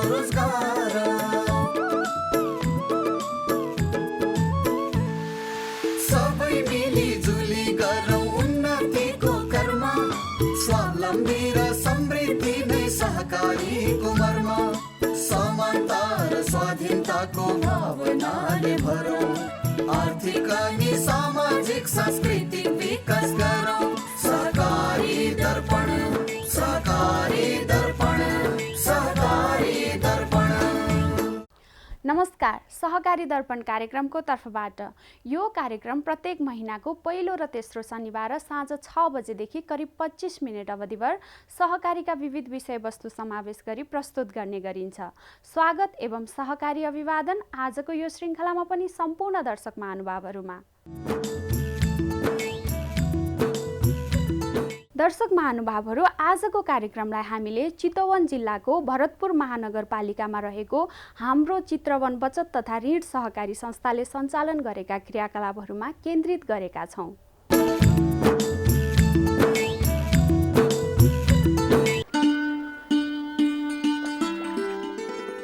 स्वरोजगार। सबै मिलिजुली गरौँ उन्नतिको कर्म, स्वावलम्बी र समृद्धि नै सहकारीको मर्म। समानता र स्वाधीनताको भावनाले भरौँ, आर्थिक अनि सामाजिक सांस्कृतिक विकास गरौँ। सहकारी दर्पण, सहकारी दर्पण, सहकारी दर्पण। नमस्कार, सहकारी दर्पण कार्यक्रमको तर्फबाट यो कार्यक्रम प्रत्येक महिनाको पहिलो र तेस्रो शनिबार साँझ 6 बजेदेखि करिब 25 मिनट अवधिभर सहकारीका विविध विषयवस्तु समावेश गरी प्रस्तुत गर्ने गरिन्छ। स्वागत एवं सहकारी अभिवादन आजको यो श्रृङ्खलामा पनि सम्पूर्ण दर्शक महानुभावहरूमा। दर्शक महानुभावहरू, आजको कार्यक्रमलाई हामीले चितवन जिल्लाको भरतपुर महानगरपालिकामा रहेको हाम्रो चित्रवन बचत तथा ऋण सहकारी संस्थाले सञ्चालन गरेका क्रियाकलापहरूमा केन्द्रित गरेका छौँ।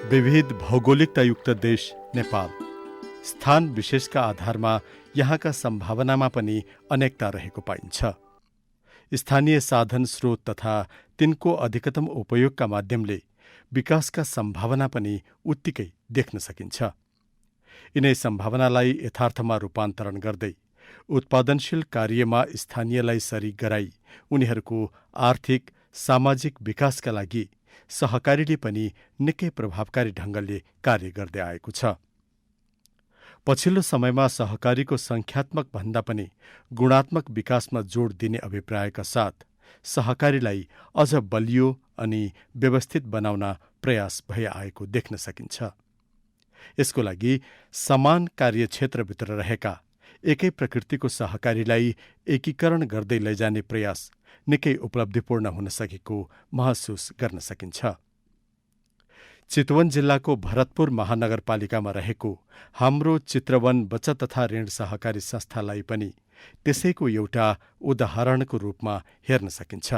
विविध भौगोलिकतायुक्त देश नेपाल, स्थान विशेषका आधारमा यहाँका सम्भावनामा पनि अनेकता रहेको पाइन्छ। स्थानीय साधन स्रोत तथा तिनको अधिकतम उपयोगका माध्यमले विकासका सम्भावना पनि उत्तिकै देख्न सकिन्छ। यिनै सम्भावनालाई यथार्थमा रूपान्तरण गर्दै उत्पादनशील कार्यमा स्थानीयलाई सरिक गराई उनीहरूको आर्थिक सामाजिक विकासका लागि सहकारीले पनि निकै प्रभावकारी ढङ्गले कार्य गर्दै आएको छ। पछिल्लो समयमा सहकारीको संख्यात्मक भन्दा पनि गुणात्मक विकासमा जोड दिने अभिप्रायका साथ सहकारीलाई अझ बलियो अनि व्यवस्थित बनाउन प्रयास भइ आएको देख्न सकिन्छ। यसको लागि समान कार्यक्षेत्रभित्र रहेका एकै प्रकृतिको सहकारीलाई एकीकरण गर्दै लैजाने प्रयास निकै उपलब्धिपूर्ण हुन सकेको महसुस गर्न सकिन्छ। चितवन जिल्लाको भरतपुर महानगरपालिकामा रहेको हाम्रो चित्रवन बचत तथा ऋण सहकारी संस्थालाई पनि त्यसैको एउटा उदाहरणको रूपमा हेर्न सकिन्छ।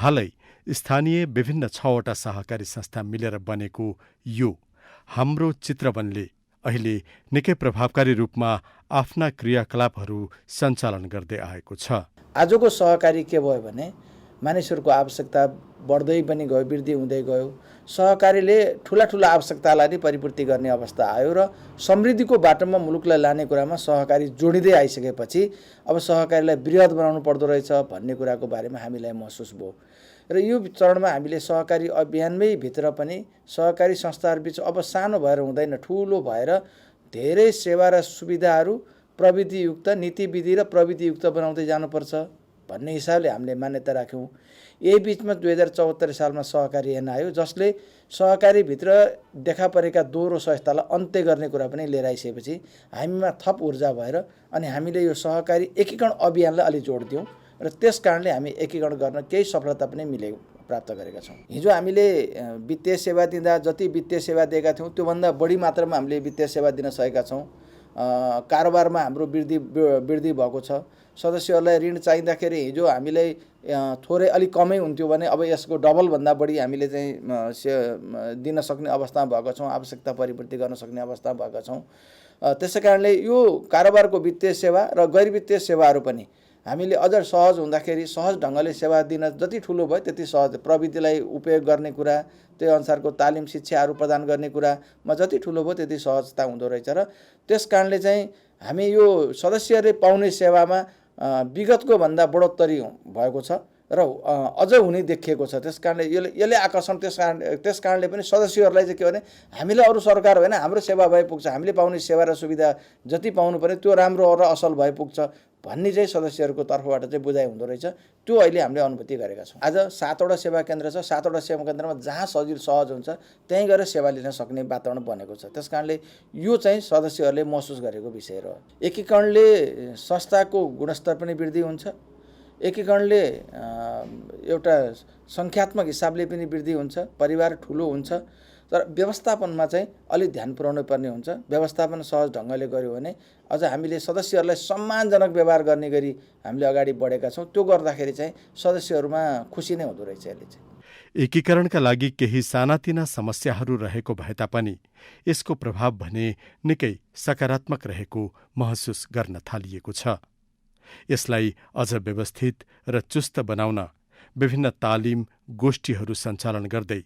हालै स्थानीय विभिन्न 6वटा सहकारी संस्था मिलेर बनेको यो हाम्रो चित्रवनले अहिले निकै प्रभावकारी रूपमा आफ्ना क्रियाकलापहरू सञ्चालन गर्दै आएको छ। आजको सहकारी के भयो भने मानिसहरूको आवश्यकता बढ्दै पनि गयो, वृद्धि हुँदै गयो। सहकारीले ठुला आवश्यकतालाई नै परिपूर्ति गर्ने अवस्था आयो र समृद्धिको बाटोमा मुलुकलाई लाने कुरामा सहकारी जोडिँदै आइसकेपछि अब सहकारीलाई बृहत बनाउनु पर्दो रहेछ भन्ने कुराको बारेमा हामीलाई महसुस भयो। र यो चरणमा हामीले सहकारी अभियानमै भित्र पनि सहकारी संस्थाहरूबिच अब सानो भएर हुँदैन, ठुलो भएर धेरै सेवा र सुविधाहरू प्रविधियुक्त, नीतिविधि र प्रविधियुक्त बनाउँदै जानुपर्छ भन्ने हिसाबले हामीले मान्यता राख्यौँ। यही बिचमा 2074 सालमा सहकारी ऐन आयो, जसले सहकारीभित्र देखा परेका दोहोरो संस्थालाई अन्त्य गर्ने कुरा पनि लिएर आइसकेपछि हामीमा थप ऊर्जा भएर अनि हामीले यो सहकारी एकीकरण अभियानलाई अलि जोड दियौँ र त्यस कारणले हामी एकीकरण गर्न केही सफलता पनि प्राप्त गरेका छौँ। हिजो हामीले वित्तीय सेवा दिँदा जति वित्तीय सेवा दिएका थियौँ त्योभन्दा बढी मात्रामा हामीले वित्तीय सेवा दिन सकेका छौँ। कारोबारमा हाम्रो वृद्धि भएको छ। सदस्यहरूलाई ऋण चाहिँदाखेरि हिजो हामीलाई थोरै अलिक कमै हुन्थ्यो भने अब यसको डबलभन्दा बढी हामीले चाहिँ दिन सक्ने अवस्थामा भएका छौँ, आवश्यकता परिपूर्ति गर्न सक्ने अवस्थामा भएका छौँ। त्यसै कारणले यो कारोबारको वित्तीय सेवा र गैर वित्तीय सेवाहरू पनि हामीले अझ सहज हुँदाखेरि सहज ढङ्गले सेवा दिन जति ठुलो भयो त्यति सहज, प्रविधिलाई उपयोग गर्ने कुरा, त्यो अनुसारको तालिम शिक्षाहरू प्रदान गर्ने कुरामा जति ठुलो भयो त्यति सहजता हुँदो रहेछ। र त्यस कारणले चाहिँ हामी यो सदस्यहरूले पाउने सेवामा विगतको भन्दा बढोत्तरी भएको छ र अझ हुने देखिएको छ। त्यस कारणले यसले आकर्षण, त्यस कारणले पनि सदस्यहरूलाई चाहिँ के भने हामीले अरू सरकार होइन, हाम्रो सेवा भए पुग्छ, हामीले पाउने सेवा र सुविधा जति पाउनु पर्ने त्यो राम्रो र असल भए पुग्छ भन्ने चाहिँ सदस्यहरूको तर्फबाट चाहिँ बुझाइ हुँदो रहेछ। त्यो अहिले हामीले अनुभूति गरेका छौँ। आज 7वटा सेवा केन्द्र छ। 7वटा सेवा केन्द्रमा जहाँ सजिलो सहज हुन्छ त्यहीँ गएर सेवा लिन सक्ने वातावरण बनेको छ। त्यस कारणले यो चाहिँ सदस्यहरूले महसुस गरेको विषय रह्यो। एकीकरणले संस्थाको गुणस्तर पनि वृद्धि हुन्छ। एकीकरणले एउटा सङ्ख्यात्मक हिसाबले पनि वृद्धि हुन्छ, परिवार ठुलो हुन्छ। तर व्यवस्थापनमा चाहिँ अलि ध्यान पुर्याउनु पर्ने हुन्छ। व्यवस्थापन सहज ढङ्गले गर्यो भने अझ हामीले सदस्यहरूलाई सम्मानजनक व्यवहार गर्ने गरी हामीले अगाडि बढेका छौँ। त्यो गर्दाखेरि चाहिँ सदस्यहरूमा खुसी नै हुँदो रहेछ। यसले चाहिँ एकीकरणका लागि केही सानातिना समस्याहरू रहेको भए तापनि यसको प्रभाव भने निकै सकारात्मक रहेको महसुस गर्न थालिएको छ। यसलाई अझ व्यवस्थित र चुस्त बनाउन विभिन्न तालिम गोष्ठीहरू सञ्चालन गर्दै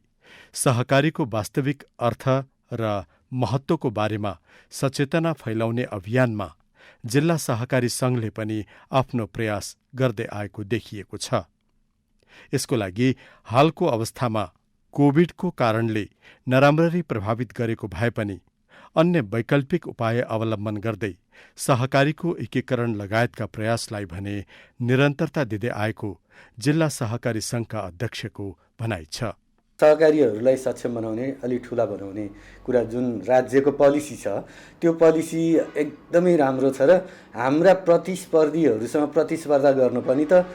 सहकारीको वास्तविक अर्थ र महत्त्वको बारेमा सचेतना फैलाउने अभियानमा जिल्ला सहकारी सङ्घले पनि आफ्नो प्रयास गर्दै आएको देखिएको छ। यसको लागि हालको अवस्थामा कोभिडको कारणले नराम्ररी प्रभावित गरेको भए पनि अन्य वैकल्पिक उपाय अवलम्बन गर्दै सहकारीको एकीकरण लगायतका प्रयासलाई भने निरन्तरता दिँदै आएको जिल्ला सहकारी सङ्घका अध्यक्षको भनाइ छ। सहकारीहरूलाई सक्षम बनाउने, अलि ठुला बनाउने कुरा जुन राज्यको पोलिसी छ त्यो पोलिसी एकदमै राम्रो छ र हाम्रा प्रतिस्पर्धीहरूसँग प्रतिस्पर्धा गर्न पनि त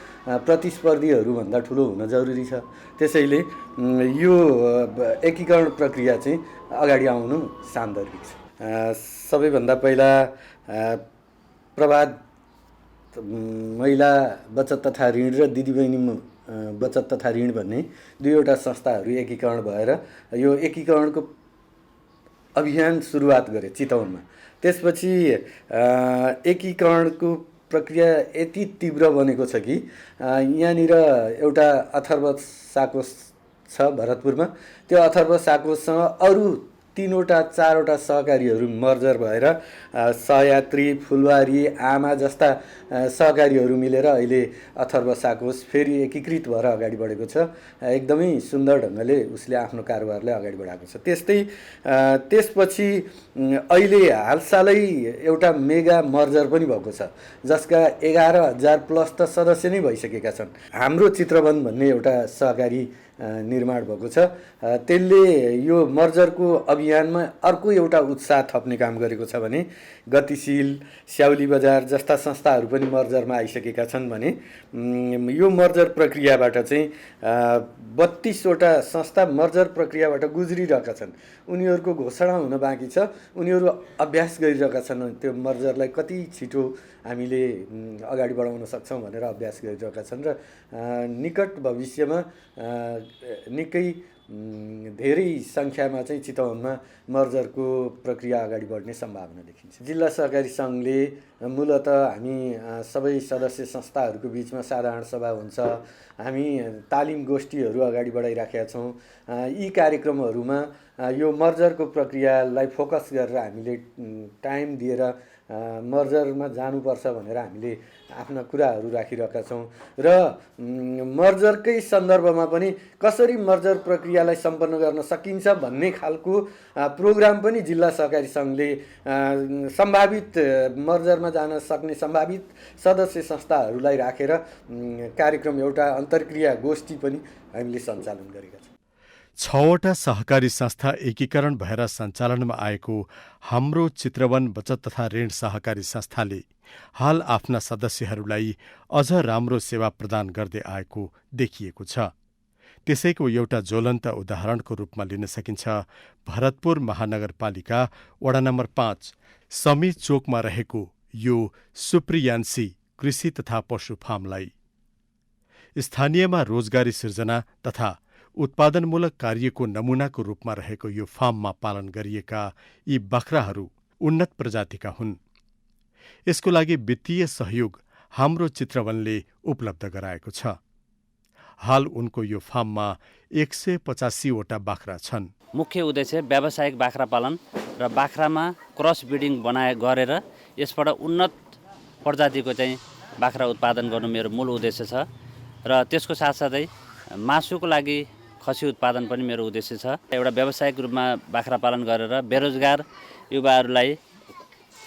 प्रतिस्पर्धीहरूभन्दा ठुलो हुन जरुरी छ। त्यसैले यो एकीकरण प्रक्रिया चाहिँ अगाडि आउनु सान्दर्भिक छ। सबैभन्दा पहिला प्रभात महिला बचत तथा ऋण र दिदीबहिनी बचत तथा ऋण भन्ने दुईवटा संस्थाहरू एकीकरण भएर यो एकीकरणको अभियान सुरुवात गरे चितवनमा। त्यसपछि एकीकरणको प्रक्रिया यति तीव्र बनेको छ कि यहाँनिर एउटा अथर्व साकोस छ भरतपुरमा, त्यो अथर्व साकोससँग अरू 3वटा 4वटा सहकारीहरू मर्जर भएर सहयात्री, फुलबारी, आमा जस्ता सहकारीहरू मिलेर अहिले अथर्व साकोस फेरि एकीकृत भएर अगाडि बढेको छ। एकदमै सुन्दर ढङ्गले उसले आफ्नो कारोबारलाई अगाडि बढाएको छ। त्यस्तै त्यसपछि अहिले हालसालै एउटा मेगा मर्जर पनि भएको छ जसका 11,000 प्लस त सदस्य नै भइसकेका छन्। हाम्रो चित्रवन भन्ने एउटा सहकारी निर्माण भएको छ। त्यसले यो मर्जरको अभियानमा अर्को एउटा उत्साह थप्ने काम गरेको छ भने गतिशील, स्याउली बजार जस्ता संस्थाहरू पनि मर्जरमा आइसकेका छन् भने यो मर्जर प्रक्रियाबाट चाहिँ 32वटा संस्था मर्जर प्रक्रियाबाट गुज्रिरहेका छन्। उनीहरूको घोषणा हुन बाँकी छ, उनीहरू अभ्यास गरिरहेका छन् त्यो मर्जरलाई कति छिटो हामीले अगाडि बढाउन सक्छौँ भनेर अभ्यास गरिरहेका छन् र निकट भविष्यमा निकै धेरै सङ्ख्यामा चाहिँ चितवनमा मर्जरको प्रक्रिया अगाडि बढ्ने सम्भावना देखिन्छ। जिल्ला सहकारी सङ्घले मूलत हामी सबै सदस्य संस्थाहरूको बिचमा साधारण सभा हुन्छ, हामी तालिम गोष्ठीहरू अगाडि बढाइराखेका छौँ। यी कार्यक्रमहरूमा यो मर्जरको प्रक्रियालाई फोकस गरेर हामीले टाइम दिएर मर्जरमा जानुपर्छ भनेर हामीले आफ्ना कुराहरू राखिरहेका छौँ र मर्जरकै सन्दर्भमा पनि कसरी मर्जर प्रक्रियालाई सम्पन्न गर्न सकिन्छ भन्ने खालको प्रोग्राम पनि जिल्ला सहकारी सङ्घले सम्भावित मर्जरमा जान सक्ने सम्भावित सदस्य संस्थाहरूलाई राखेर कार्यक्रम एउटा अन्तर्क्रिया गोष्ठी पनि हामीले सञ्चालन गरेका छौँ। 6वटा सहकारी संस्था एकीकरण भएर सञ्चालनमा आएको हाम्रो चित्रवन बचत तथा ऋण सहकारी संस्थाले हाल आफ्ना सदस्यहरूलाई अझ राम्रो सेवा प्रदान गर्दै आएको देखिएको छ। त्यसैको एउटा ज्वलन्त उदाहरणको रूपमा लिन सकिन्छ भरतपुर महानगरपालिका वडा नम्बर 5 समी चोकमा रहेको यो सुप्रियान्सी कृषि तथा पशु फार्मलाई। स्थानीयमा रोजगारी सिर्जना तथा उत्पादनमूलक कार्यको नमुनाको रूपमा रहेको यो फार्ममा पालन गरिएका यी बाख्राहरू उन्नत प्रजातिका हुन्। यसको लागि वित्तीय सहयोग हाम्रो चित्रवनले उपलब्ध गराएको छ। हाल उनको यो फार्ममा 185वटा बाख्रा छन्। मुख्य उद्देश्य व्यावसायिक बाख्रा पालन र बाख्रामा क्रस ब्रिडिङ गरेर यसबाट उन्नत प्रजातिको चाहिँ बाख्रा उत्पादन गर्नु मेरो मूल उद्देश्य छ र त्यसको साथसाथै मासुको लागि खसी उत्पादन पनि मेरो उद्देश्य छ। एउटा व्यावसायिक रूपमा बाख्रा पालन गरेर बेरोजगार युवाहरूलाई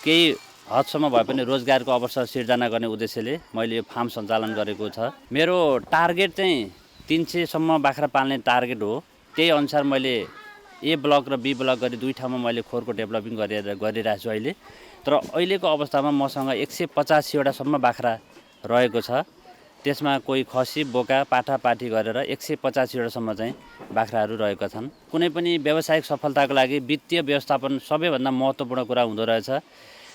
केही हदसम्म भए पनि रोजगारको अवसर सिर्जना गर्ने उद्देश्यले मैले यो फार्म सञ्चालन गरेको छ। मेरो टार्गेट चाहिँ 300सम्म बाख्रा पाल्ने टार्गेट हो। त्यही अनुसार मैले ए ब्लक र बी ब्लक गरी 2 ठाउँमा मैले खोरको डेभलपिङ गरिरहेको छु अहिले। तर अहिलेको अवस्थामा मसँग 185वटासम्म बाख्रा रहेको छ। त्यसमा कोही खसी, बोका, पाठा, पाठी गरेर 185वटासम्म चाहिँ बाख्राहरू रहेका छन्। कुनै पनि व्यावसायिक सफलताको लागि वित्तीय व्यवस्थापन सबैभन्दा महत्त्वपूर्ण कुरा हुँदो रहेछ।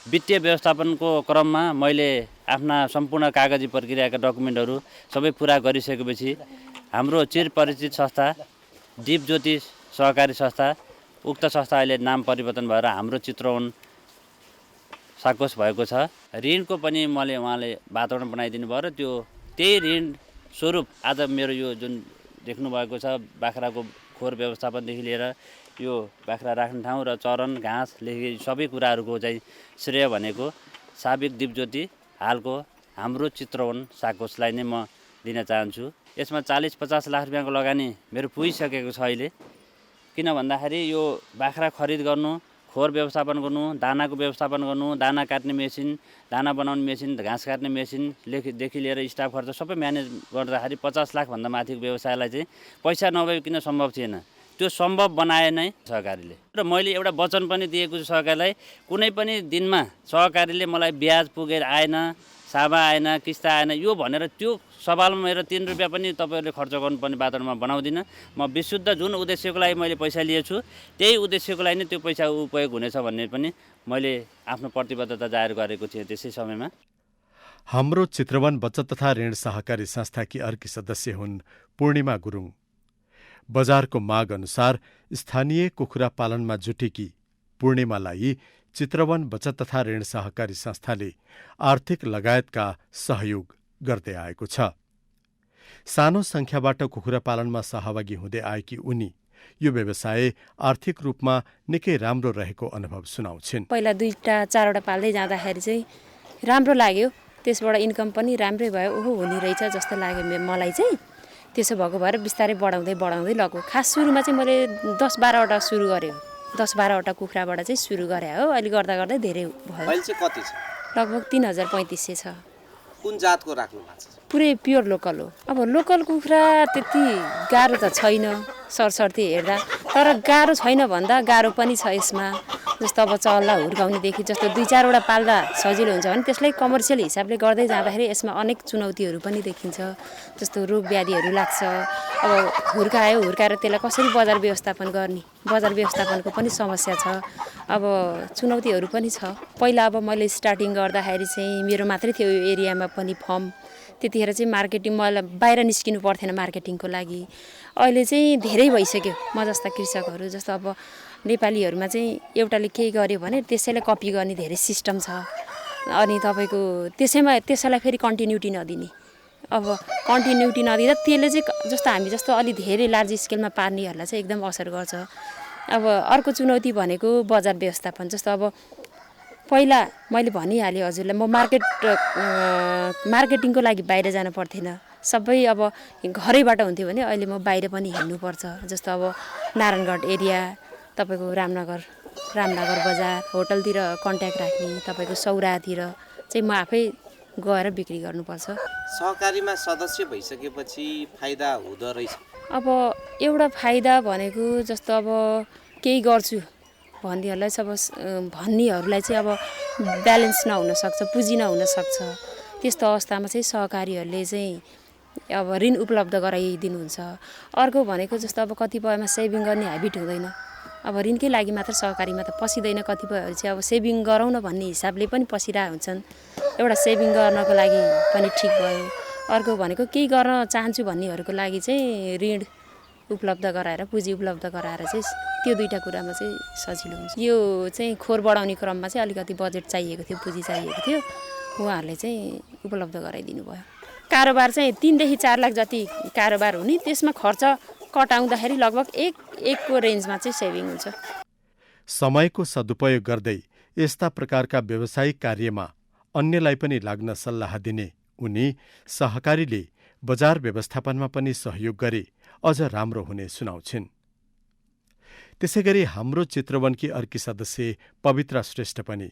वित्तीय व्यवस्थापनको क्रममा मैले आफ्ना सम्पूर्ण कागजी प्रक्रियाका डकुमेन्टहरू सबै पुरा गरिसकेपछि हाम्रो चिरपरिचित संस्था दीपज्योति सहकारी संस्था, उक्त संस्था अहिले नाम परिवर्तन भएर हाम्रो चित्रवन साकोस भएको छ। ऋणको पनि उहाँले वातावरण बनाइदिनु भयो र त्यही ऋण स्वरूप आज मेरो यो जुन देख्नुभएको छ बाख्राको खोर व्यवस्थापनदेखि लिएर यो बाख्रा राख्ने ठाउँ र चरन घाँसदेखि सबै कुराहरूको चाहिँ श्रेय भनेको साबिक दीपज्योति हालको हाम्रो चित्रवन साकोसलाई नै म दिन चाहन्छु। यसमा 40-50 लाख रुपियाँको लगानी मेरो पुगिसकेको छ अहिले। किन भन्दाखेरि यो बाख्रा खरिद गर्नु, खोर व्यवस्थापन गर्नु, दानाको व्यवस्थापन गर्नु, दाना काट्ने मेसिन, दाना बनाउने मेसिन, घाँस काट्ने मेसिनदेखि लिएर स्टाफ खर्च सबै म्यानेज गर्दाखेरि 50 लाखभन्दा माथिको व्यवसायलाई चाहिँ पैसा नभइकन सम्भव थिएन। त्यो सम्भव बनाए नै सहकारीले। र मैले एउटा वचन पनि दिएको छु सहकारीलाई, कुनै पनि दिनमा सहकारीले मलाई ब्याज पुगेर आएन, साबा आएन, किस्ता आएन यो भनेर त्यो सवालमा मेरो 3 रुपियाँ पनि तपाईँहरूले खर्च गर्नुपर्ने वातावरणमा बनाउँदिनँ। म विशुद्ध जुन उद्देश्यको लागि मैले पैसा लिएछु त्यही उद्देश्यको लागि नै त्यो पैसा उपयोग हुनेछ भन्ने पनि मैले आफ्नो प्रतिबद्धता जाहेर गरेको थिएँ त्यसै समयमा। हाम्रो चित्रवन बचत तथा ऋण सहकारी संस्थाकी अर्की सदस्य हुन् पूर्णिमा गुरुङ। बजारको माग अनुसार स्थानीय कुखुरा पालनमा जुटेकी पूर्णिमालाई चित्रवन बचत तथा ऋण सहकारी संस्थाले आर्थिक लगायतका सहयोग गर्दै आएको छ। सानो संख्याबाट कुखुरा पालनमा सहभागी हुँदै आएकी उनी यो व्यवसाय आर्थिक रूपमा निकै राम्रो रहेको अनुभव सुनाउँछिन्। पहिला 2-4वटा पाल्दै जाँदाखेरि चाहिँ राम्रो लाग्यो, त्यसबाट इन्कम पनि राम्रै भयो, ओहो हुने रहेछ जस्तो लाग्यो मलाई चाहिँ। त्यसो भएको भएर बिस्तारै बढाउँदै लगो। खास सुरुमा चाहिँ मैले 10-12वटा सुरु गरेँ, 10-12वटा कुखुराबाट चाहिँ सुरु गरेँ हो। अहिले गर्दा धेरै भयो। अहिले चाहिँ कति छ? लगभग 3500 छ। कुन जातको राख्नु भएको छ? पुरै प्योर लोकल हो। अब लोकल कुखुरा त्यति गाह्रो त छैन सरसर्ती हेर्दा, तर गाह्रो छैन भन्दा गाह्रो पनि छ यसमा। जस्तो अब चल्ला हुर्काउनेदेखि जस्तो 2-4वटा पाल्दा सजिलो हुन्छ भने त्यसलाई कमर्सियल हिसाबले गर्दै जाँदाखेरि यसमा अनेक चुनौतीहरू पनि देखिन्छ। जस्तो रोग व्याधिहरू लाग्छ। अब हुर्काएर त्यसलाई कसरी बजार व्यवस्थापन गर्ने, बजार व्यवस्थापनको पनि समस्या छ। अब चुनौतीहरू पनि छ। पहिला अब मैले स्टार्टिङ गर्दाखेरि चाहिँ मेरो मात्रै थियो यो एरियामा पनि फर्म। त्यतिखेर चाहिँ मार्केटिङ मलाई बाहिर निस्किनु पर्थेन मार्केटिङको लागि। अहिले चाहिँ धेरै भइसक्यो। म जस्ता कृषकहरू जस्तो अब नेपालीहरूमा चाहिँ एउटाले केही गर्यो भने त्यसैलाई कपी गर्ने धेरै सिस्टम छ। अनि तपाईँको त्यसैलाई फेरि कन्टिन्युटी नदिने। अब कन्टिन्युटी नदिँदा त्यसले चाहिँ जस्तो हामी जस्तो अलि धेरै लार्ज स्केलमा पार्नेहरूलाई चाहिँ एकदम असर गर्छ। अब अर्को चुनौती भनेको बजार व्यवस्थापन। जस्तो अब पहिला मैले भनिहालेँ हजुरलाई, म मार्केटिङको लागि बाहिर जानु पर्थेन। सबै अब घरैबाट हुन्थ्यो भने अहिले म बाहिर पनि हिँड्नुपर्छ। जस्तो अब नारायणगढ एरिया, तपाईँको रामनगर बजार, होटलतिर कन्ट्याक्ट राख्ने, तपाईँको सौरातिर चाहिँ म आफै गएर बिक्री गर्नुपर्छ। सहकारीमा सदस्य भइसकेपछि फाइदा हुँदो रहेछ? अब एउटा फाइदा भनेको जस्तो अब केही गर्छु भन्नेहरूलाई चाहिँ अब ब्यालेन्स नहुन सक्छ, पुँजी नहुन सक्छ। त्यस्तो अवस्थामा चाहिँ सहकारीहरूले चाहिँ अब ऋण उपलब्ध गराइदिनुहुन्छ। अर्को भनेको जस्तो अब कतिपयमा सेभिङ गर्ने ह्याबिट हुँदैन। अब ऋणकै लागि मात्र सहकारीमा त पसिँदैन। कतिपयहरू चाहिँ अब सेभिङ गरौँ न भन्ने हिसाबले पनि पसिरहेको हुन्छन्। एउटा सेभिङ गर्नको लागि पनि ठिक भयो। अर्को भनेको केही गर्न चाहन्छु भन्नेहरूको लागि चाहिँ ऋण उपलब्ध गराएर, पुँजी उपलब्ध गराएर चाहिँ त्यो दुईवटा कुरामा चाहिँ सजिलो हुन्छ। यो चाहिँ खोर बढाउने क्रममा चाहिँ अलिकति बजेट चाहिएको थियो, पुँजी चाहिएको थियो, उहाँहरूले चाहिँ उपलब्ध गराइदिनु भयो। कारोबार चाहिँ 3 देखि 4 लाख जति कारोबार हुने, त्यसमा खर्च कटाउँदाखेरि लगभग एकको रेन्जमा चाहिँ सेभिङ हुन्छ। समयको सदुपयोग गर्दै यस्ता प्रकारका व्यावसायिक कार्यमा अन्यलाई पनि लाग्न सल्लाह दिने उनी सहकारीले बजार व्यवस्थापनमा पनि सहयोग गरे अझ राम्रो हुने सुनाउँछिन्। त्यसैगरी हाम्रो चित्रवनकी अर्की सदस्य पवित्रा श्रेष्ठ पनि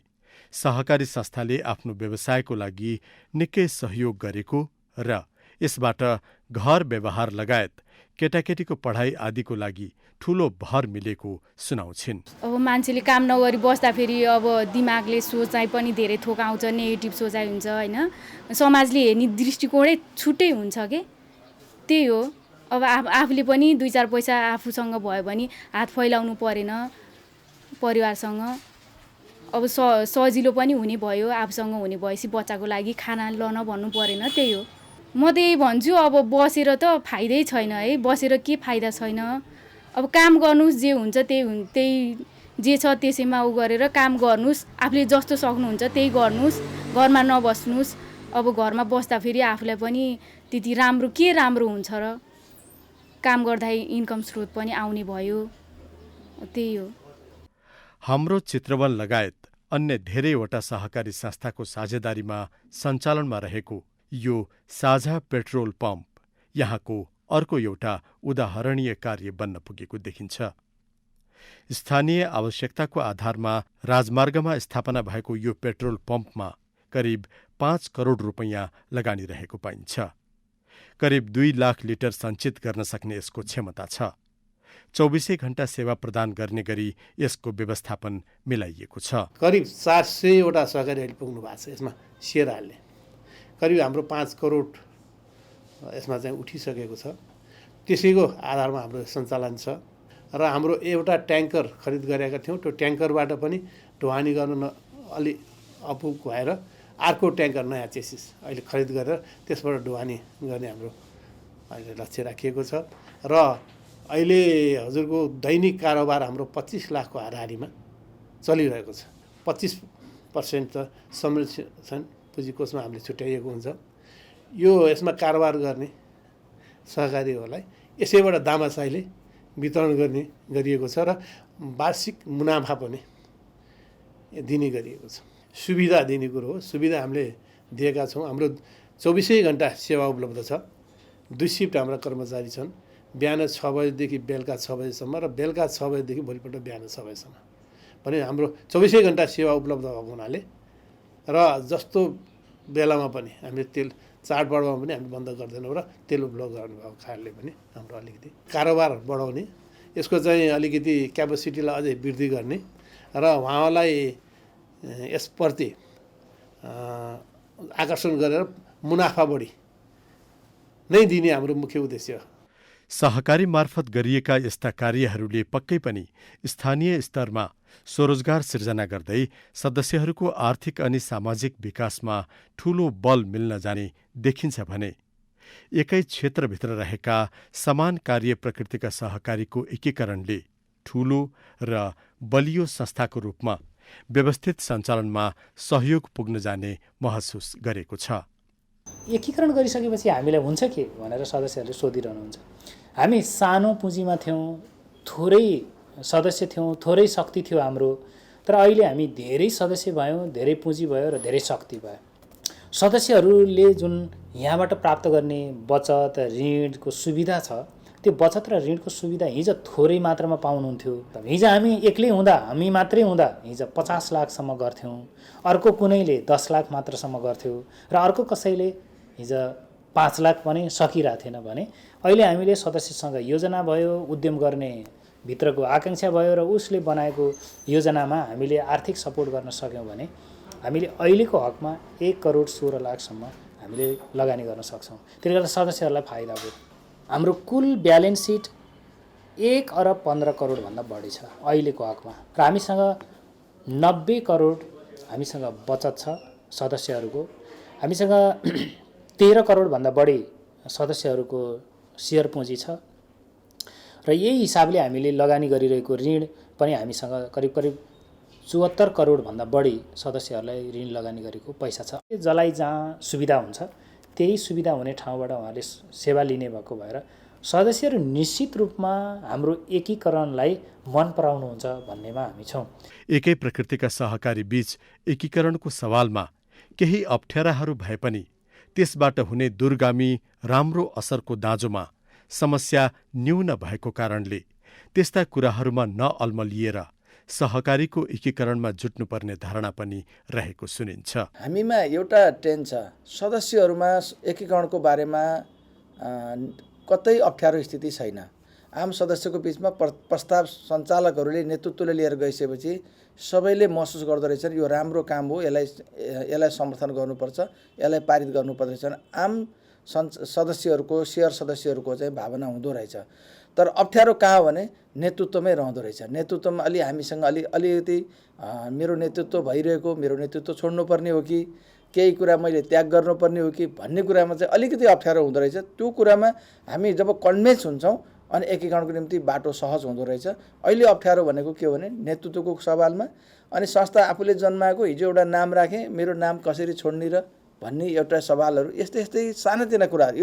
सहकारी संस्थाले आफ्नो व्यवसायको लागि निकै सहयोग गरेको र यसबाट घर व्यवहार लगायत केटाकेटीको पढाइ आदिको लागि ठूलो भर मिलेको सुनाउँछिन्। अब मान्छेले काम नगरी बस्दाखेरि अब दिमागले सोचाइ पनि धेरै थोक आउँछ, नेगेटिभ सोचाइ हुन्छ होइन। समाजले हेर्ने दृष्टिकोणै छुट्टै हुन्छ के, त्यही हो। अब आफूले पनि 2-4 पैसा आफूसँग भयो भने हात फैलाउनु परेन परिवारसँग। अब सजिलो पनि हुने भयो, आफूसँग हुने भएपछि बच्चाको लागि खाना लन भन्नु परेन, त्यही हो। म त यही भन्छु अब बसेर त फाइदै छैन है, बसेर के फाइदा छैन। अब काम गर्नुहोस्, जे हुन्छ त्यही जे छ त्यसैमा गरेर काम गर्नुहोस्, आफूले जस्तो सक्नुहुन्छ त्यही गर्नुहोस्, घरमा नबस्नुहोस्। अब घरमा बस्दाखेरि आफूलाई पनि त्यति राम्रो हुन्छ र काम गर्दा इन्कम स्रोत पनि आउने भयो, त्यही हो। हाम्रो चित्रवन लगायत अन्य धेरैवटा सहकारी संस्थाको साझेदारीमा सञ्चालनमा रहेको यो साझा पेट्रोल पम्प यहाँको अर्को एउटा उदाहरणीय कार्य बन्न पुगेको देखिन्छ। स्थानीय आवश्यकताको आधारमा राजमार्गमा स्थापना भएको यो पेट्रोल पम्पमा करिब 5 करोड रुपैयाँ लगानी रहेको पाइन्छ। करिब 2 लाख लिटर सञ्चित गर्न सक्ने यसको क्षमता छ। 24 घण्टा सेवा प्रदान गर्ने गरी यसको व्यवस्थापन मिलाइएको छ। करिब 400वटा सहकारी अहिले पुग्नु भएको छ यसमा सेयर हाल्ने। करिब हाम्रो 5 करोड यसमा चाहिँ उठिसकेको छ। त्यसैको आधारमा हाम्रो सञ्चालन छ र हाम्रो एउटा ट्याङ्कर खरिद गरेका थियौँ। त्यो ट्याङ्करबाट पनि ढुवानी गर्न अलि अपुग भएर अर्को ट्याङ्कर नयाँ चेसिस अहिले खरिद गरेर त्यसबाट ढुवानी गर्ने हाम्रो अहिले लक्ष्य राखिएको छ। र अहिले हजुरको दैनिक कारोबार हाम्रो 25 लाखको हाराहारीमा चलिरहेको छ। 25% त संरक्षण पुँजी कोषमा हामीले छुट्याइएको हुन्छ। यो यसमा कारोबार गर्ने सहकारीहरूलाई यसैबाट दामासाहीले वितरण गरिएको छ र वार्षिक मुनाफा पनि दिने गरिएको छ। सुविधा दिने कुरो हो, सुविधा हामीले दिएका छौँ। हाम्रो 24 घण्टा सेवा उपलब्ध छ। 2 सिफ्ट हाम्रा कर्मचारी छन्, बिहान 6 बजेदेखि बेलुका 6 बजेसम्म र बेलुका 6 बजेदेखि भोलिपल्ट बिहान 6 बजेसम्म भने हाम्रो 24 घण्टा सेवा उपलब्ध भएको हुनाले र जस्तो बेलामा पनि हामीले तेल चाडपर्वमा पनि हामी बन्द गर्दैनौँ र तेल उपलब्ध गर्नुभएको कारणले पनि हाम्रो अलिकति कारोबार बढाउने, यसको चाहिँ अलिकति क्यापेसिटीलाई अझै वृद्धि गर्ने र उहाँलाई यसप्रति आकर्षण गरेर मुनाफा बढी नै दिने हाम्रो मुख्य उद्देश्य हो। सहकारी मार्फत गरिएका यस्ता कार्यहरूले पक्कै पनि स्थानीय स्तरमा स्वरोजगार सिर्जना गर्दै सदस्यहरूको आर्थिक अनि सामाजिक विकासमा ठूलो बल मिल्न जाने देखिन्छ भने एकै क्षेत्रभित्र रहेका समान कार्य प्रकृतिका सहकारीको एकीकरणले ठूलो र बलियो संस्थाको रूपमा व्यवस्थित सञ्चालनमा सहयोग पुग्न जाने महसुस गरेको छ। एकीकरण गरिसकेपछि हामीलाई हुन्छ के भनेर सदस्यहरूले सोधिरहनुहुन्छ। हामी सानो पुँजीमा थियौँ, थोरै सदस्य थियौँ, थोरै शक्ति थियो हाम्रो, तर अहिले हामी धेरै सदस्य भयौँ, धेरै पुँजी भयो र धेरै शक्ति भयो। सदस्यहरूले जुन यहाँबाट प्राप्त गर्ने बचत ऋणको सुविधा छ, त्यो बचत र ऋणको सुविधा हिजो थोरै मात्रामा पाउनुहुन्थ्यो। हिजो हामी एक्लै हुँदा, हामी मात्रै हुँदा हिजो 50 लाखसम्म गर्थ्यौँ, अर्को कुनैले 10 लाख मात्रसम्म गर्थ्यो र अर्को कसैले हिजो 5 लाख पनि सकिरहेको थिएन भने अहिले हामीले सदस्यसँग योजना भयो, उद्यम गर्ने भित्रको आकाङ्क्षा भयो र उसले बनाएको योजनामा हामीले आर्थिक सपोर्ट गर्न सक्यौँ भने हामीले अहिलेको हकमा 1 करोड 16 लाखसम्म हामीले लगानी गर्न सक्छौँ। त्यसले गर्दा सदस्यहरूलाई फाइदा भयो। हाम्रो कुल ब्यालेन्स सिट 1 अरब 15 करोडभन्दा बढी छ अहिलेको हकमा र हामीसँग 90 करोड हामीसँग बचत छ सदस्यहरूको। हामीसँग 13 करोडभन्दा बढी सदस्यहरूको सेयर पुँजी छ र यही हिसाबले हामीले लगानी गरिरहेको ऋण पनि हामीसँग करिब 74 करोडभन्दा बढी सदस्यहरूलाई ऋण लगानी गरेको पैसा छ। जसलाई जहाँ सुविधा हुन्छ त्यही सुविधा हुने ठाउँबाट उहाँले सेवा लिने भएको भएर सदस्यहरू निश्चित रूपमा हाम्रो एकीकरणलाई मन पराउनुहुन्छ भन्नेमा हामी छौँ। एकै प्रकृतिका सहकारी बीच एकीकरणको सवालमा केही अप्ठ्याराहरू भए पनि त्यसबाट हुने दूरगामी राम्रो असरको दाँजोमा समस्या न्यून भएको कारणले त्यस्ता कुराहरूमा नअल्मलिएर सहकारीको एकीकरणमा जुट्नुपर्ने धारणा पनि रहेको सुनिन्छ। हामीमा एउटा ट्रेन्ड छ, सदस्यहरूमा एकीकरणको बारेमा कतै अप्ठ्यारो स्थिति छैन। आम सदस्यको बिचमा प्रस्ताव सञ्चालकहरूले नेतृत्वले लिएर गइसकेपछि सबैले महसुस गर्दो रहेछन् यो राम्रो काम हो, यसलाई समर्थन गर्नुपर्छ, यसलाई पारित गर्नुपर्छ। आम सदस्यहरूको सेयर सदस्यहरूको चाहिँ भावना हुँदो रहेछ। तर अप्ठ्यारो कहाँ हो भने नेतृत्वमै रहँदो रहेछ। नेतृत्वमा हामीसँग अलिकति मेरो नेतृत्व भइरहेको, मेरो नेतृत्व छोड्नुपर्ने हो कि केही कुरा मैले त्याग गर्नुपर्ने हो कि भन्ने कुरामा चाहिँ अलिकति अप्ठ्यारो हुँदो रहेछ। त्यो कुरामा हामी जब कन्भिन्स हुन्छौँ अनि एकीकरणको निम्ति बाटो सहज हुँदो रहेछ। अहिले अप्ठ्यारो भनेको के हो भने नेतृत्वको सवालमा अनि संस्था आफूले जन्माएको हिजो एउटा नाम राखेँ, मेरो नाम कसरी छोड्ने र भन्ने एउटा सवालहरू, यस्तै सानोतिना कुराहरू,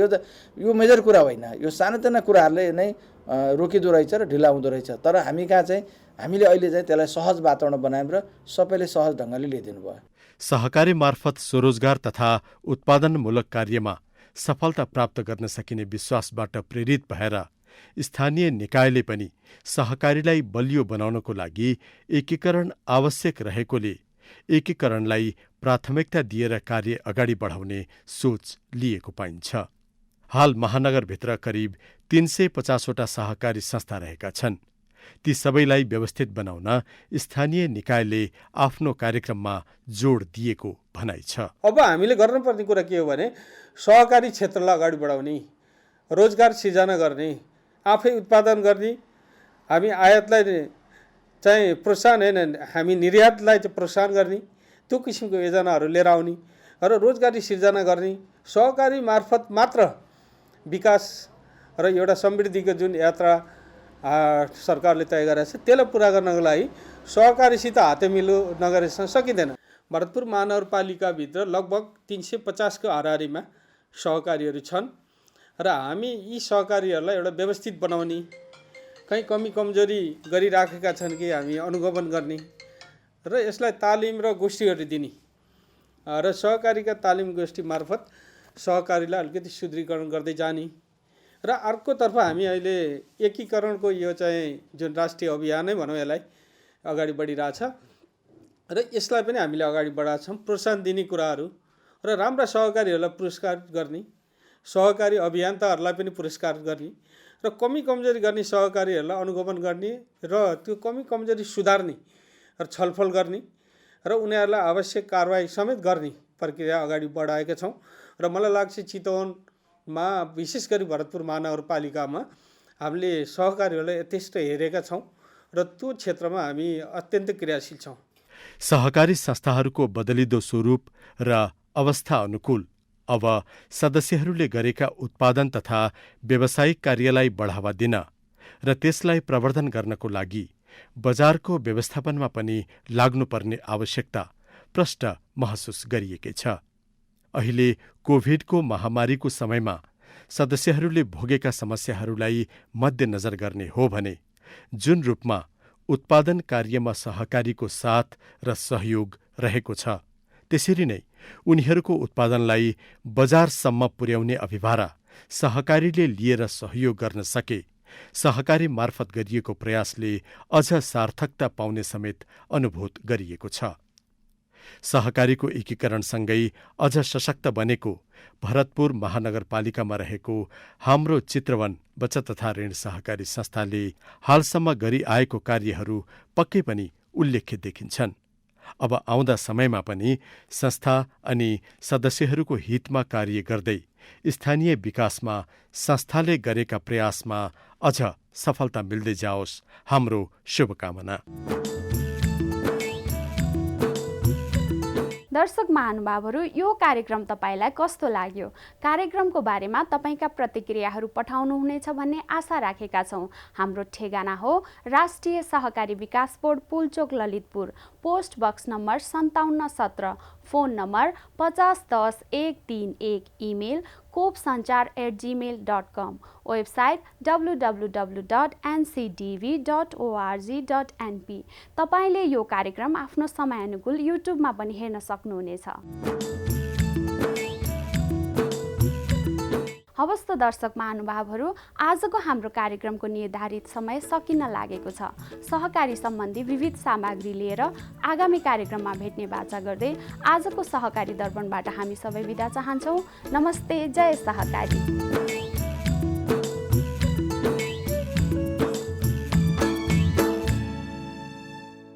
यो मेजर कुरा होइन, यो सानोतिना कुराहरूले नै रोकिदो रहेछ र ढिला हुँदो रहेछ। तर हामी कहाँ चाहिँ हामीले अहिले चाहिँ त्यसलाई सहज वातावरण बनायौँ र सबैले सहज ढङ्गले लिइदिनु भयो। सहकारी मार्फत स्वरोजगार तथा उत्पादनमूलक कार्यमा सफलता प्राप्त गर्न सकिने विश्वासबाट प्रेरित भएर स्थानीय निकायले पनि सहकारीलाई बलियो बनाउनको लागि एकीकरण आवश्यक रहेकोले एकीकरणलाई प्राथमिकता दिएर कार्य अगाडि बढाउने सोच लिएको पाइन्छ। हाल महानगरभित्र करिब 350वटा सहकारी संस्था रहेका छन्। ती सबैलाई व्यवस्थित बनाउन स्थानीय निकायले आफ्नो कार्यक्रममा जोड दिएको भनाइ छ। अब हामीले गर्नुपर्ने कुरा के हो भने सहकारी क्षेत्रलाई अगाडि बढाउने, रोजगार सिर्जना गर्ने, आफै उत्पादन गर्ने, हामी आयातलाई चाहिँ प्रोत्साहन होइन, हामी निर्यातलाई चाहिँ प्रोत्साहन गर्ने, त्यो किसिमको योजनाहरू लिएर आउने र रोजगारी सिर्जना गर्ने। सहकारी मार्फत मात्र विकास र एउटा समृद्धिको जुन यात्रा सरकारले तय गरेको छ त्यसलाई पुरा गर्नको लागि सहकारीसित हातेमिलो नगरेसम्म सकिँदैन। भरतपुर महानगरपालिकाभित्र लगभग 350को हाराहारीमा सहकारीहरू छन् र हामी यी सहकारीहरूलाई एउटा व्यवस्थित बनाउने, कहीँ कमी कमजोरी गरिराखेका छन् कि हामी अनुगमन गर्ने र यसलाई तालिम र गोष्ठीहरू दिने र सहकारीका तालिम गोष्ठी मार्फत सहकारीलाई अलिकति सुदृढीकरण गर्दै जाने र अर्कोतर्फ हामी अहिले एकीकरणको यो चाहिँ जुन राष्ट्रिय अभियानै भनौँ यसलाई अगाडि बढिरहेछ र यसलाई पनि हामीले अगाडि बढाएका छौँ। प्रोत्साहन दिने कुराहरू र राम्रा सहकारीहरूलाई पुरस्कार गर्ने, सहकारी अभियन्ताहरूलाई पनि पुरस्कार गर्ने र कमी कमजोरी गर्ने सहकारीहरूलाई अनुगमन गर्ने र त्यो कमी कमजोरी सुधार्ने र छलफल गर्ने र उनीहरूलाई आवश्यक कारबाही समेत गर्ने प्रक्रिया अगाडि बढाएका छौँ। र मलाई लाग्छ चितवनमा विशेष गरी भरतपुर महानगरपालिकामा हामीले सहकारीहरूलाई यथेष्ट हेरेका छौँ र त्यो क्षेत्रमा हामी अत्यन्तै क्रियाशील छौँ। सहकारी संस्थाहरूको बदलिदो स्वरूप र अवस्था अनुकूल अब सदस्यहरूले गरेका उत्पादन तथा व्यावसायिक कार्यलाई बढावा दिन र त्यसलाई प्रवर्धन गर्नको लागि बजारको व्यवस्थापनमा पनि लाग्नुपर्ने आवश्यकता प्रष्ट महसुस गरिएकै छ। अहिले कोभिडको महामारीको समयमा सदस्यहरूले भोगेका समस्याहरूलाई मध्यनजर गर्ने हो भने जुन रूपमा उत्पादन कार्यमा सहकारीको साथ र सहयोग रहेको छ, त्यसरी नै उनीहरूको उत्पादनलाई बजारसम्म पुर्याउने अभिभारा सहकारीले लिएर सहयोग गर्न सके सहकारी मार्फत गरिएको प्रयासले अझ सार्थकता पाउने समेत अनुभूत गरिएको छ। सहकारीको एकीकरणसँगै अझ सशक्त बनेको भरतपुर महानगरपालिकामा रहेको हाम्रो चित्रवन बचत तथा ऋण सहकारी संस्थाले हालसम्म गरी आएको कार्यहरू पक्कै पनि उल्लेख्य देखिन्छन्। अब आउँदा समयमा पनि संस्था अनि सदस्यहरूको हितमा कार्य गर्दै स्थानीय विकासमा संस्थाले गरेका प्रयासमा अझ सफलता मिल्दै जाओस्, हाम्रो शुभकामना। दर्शक महानुभावहरू, यो कार्यक्रम तपाईँलाई कस्तो लाग्यो? कार्यक्रमको बारेमा तपाईँका प्रतिक्रियाहरू पठाउनुहुनेछ भन्ने आशा राखेका छौँ। हाम्रो ठेगाना हो Rashtriya Sahakari Vikas board, Pulchowk, Lalitpur, post box number 5717, phone number 5010-131, email kopsanchar@gmail.com, website www.ncdv.org.np। तपाईँले यो कार्यक्रम आफ्नो समयानुकूल युट्युबमा पनि हेर्न सक्नुहुनेछ। हवस् त दर्शक महानुभावहरू, आजको हाम्रो कार्यक्रमको निर्धारित समय सकिन लागेको छ। सहकारी सम्बन्धी विविध सामग्री लिएर आगामी कार्यक्रममा भेट्ने बाचा गर्दै आजको सहकारी दर्पणबाट हामी सबै बिदा चाहन्छौँ। नमस्ते, जय सहकारी।